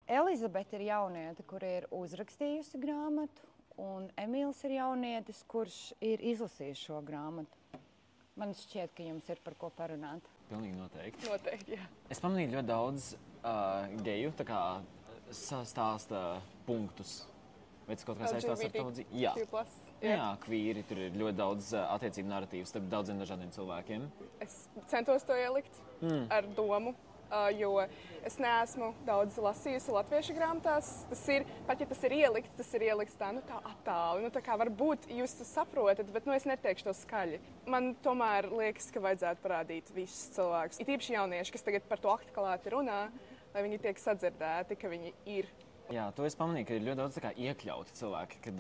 Elizabete ir jauniete, kur ir uzrakstījusi grāmatu, un Emīls ir jaunietis, kurš ir izlasījis šo grāmatu. Man šķiet, ka jums ir par ko parunāt. Pilnīgi noteikti. Noteikti, jā. Es pamanīju ļoti daudz geju stāsta punktus. Vai tas kaut kā saistās ar tavu dzīvi? Jā. Jā, kvīri, tur ir ļoti daudz attiecību narratīvas starp daudziem dažādiem cilvēkiem. Es centos to ielikt ar domu, jo es neesmu daudz lasījusi latviešu grāmatās. Tas ir, pat ja tas ir ielikts tā, tā attāli. Tā kā varbūt jūs to saprotat, bet es neteikšu to skaļi. Man tomēr liekas, ka vajadzētu parādīt visus cilvēkus. It īpaši jaunieši, kas tagad par to aktuāli runā, lai viņi tiek sadzirdēti, ka viņi ir. Jā, to es pamanīju, ka ir ļoti daudz iekļauti cilvēki, kad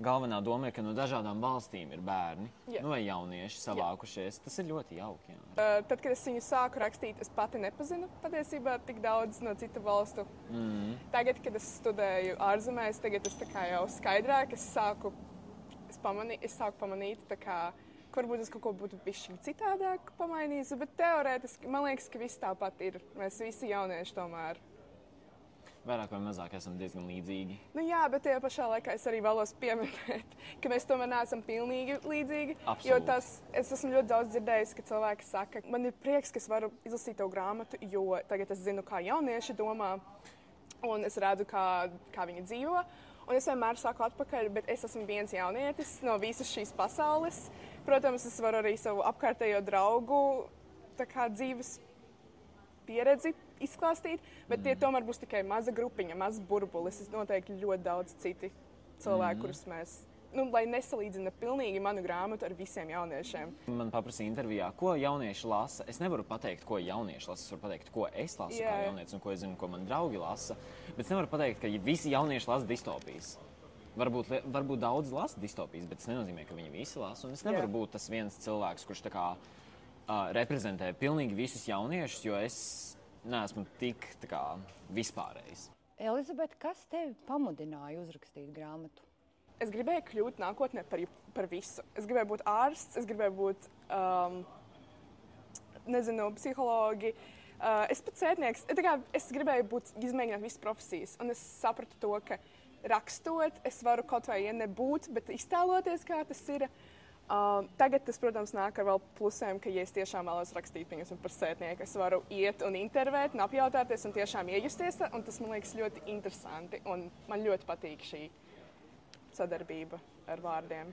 galvenā doma ir, ka no dažādām valstīm ir bērni vai jaunieši savākušies. Tas ir ļoti jauki. Tad, kad es viņu sāku rakstīt, es pati nepazinu patiesībā tik daudz no citu valstu. Tagad, kad es studēju ārzemēs, tagad es tā kā jau skaidrāk, es sāku pamanīt, tā kā, varbūt es kaut ko būtu bišķi citādāk pamainījis, bet teorētiski man liekas, ka viss tāpat ir. Mēs visi jaunieši tomēr. Vairāk vai mazāk esam diezgan līdzīgi. Jā, bet tajā pašā laikā es arī vēlos pieminēt, ka mēs tomēr neesam pilnīgi līdzīgi. Absolūti. Jo es esmu ļoti daudz dzirdējis, ka cilvēki saka, man ir prieks, ka es varu izlasīt tavu grāmatu, jo tagad es zinu, kā jaunieši domā, un es redzu, kā viņi dzīvo. Un es vienmēr saku atpakaļ, bet es esmu viens jaunietis no visas šīs pasaules. Protams, es varu arī savu apkārtējo draugu dzīves pieredzi izklāstīt, bet tie tomēr būs tikai maza grupiņa, mazs burbulis. Es noteikti ļoti daudz citi cilvēki, kurus mēs, lai nesalīdzina pilnīgi manu grāmatu ar visiem jauniešiem. Man paprasīja intervijā, ko jaunieši lasa. Es nevaru pateikt, ko jaunieši lasa. Es varu pateikt, ko es lasu kā jaunietis un ko es zinu, ko man draugi lasa. Bet es nevaru pateikt, ka visi jaunieši lasa distopijas. Varbūt daudz lasa distopijas, bet tas nenozīmē, ka viņi visi lasa. Un es nevaru būt tas viens cilvēks, kurš reprezentē pilnīgi visus jauniešus, jo es neesmu tik vispārējs. Elizabete, kas tevi pamudināja uzrakstīt grāmatu? Es gribēju kļūt nākotnē par visu. Es gribēju būt ārsts, es gribēju būt, psihologi. Es pat sētnieks. Es gribēju izmēģināt visas profesijas. Un es sapratu to, ka rakstot, es varu kaut vai nebūt, bet iztēloties, kā tas ir. Tagad tas, protams, nāk ar vēl plusiem, ka, ja es tiešām vēlos rakstīt par sētnieku, es varu iet un intervēt un apjautāties un tiešām iejusties, un tas man liekas ļoti interesanti, un man ļoti patīk šī sadarbība ar vārdiem.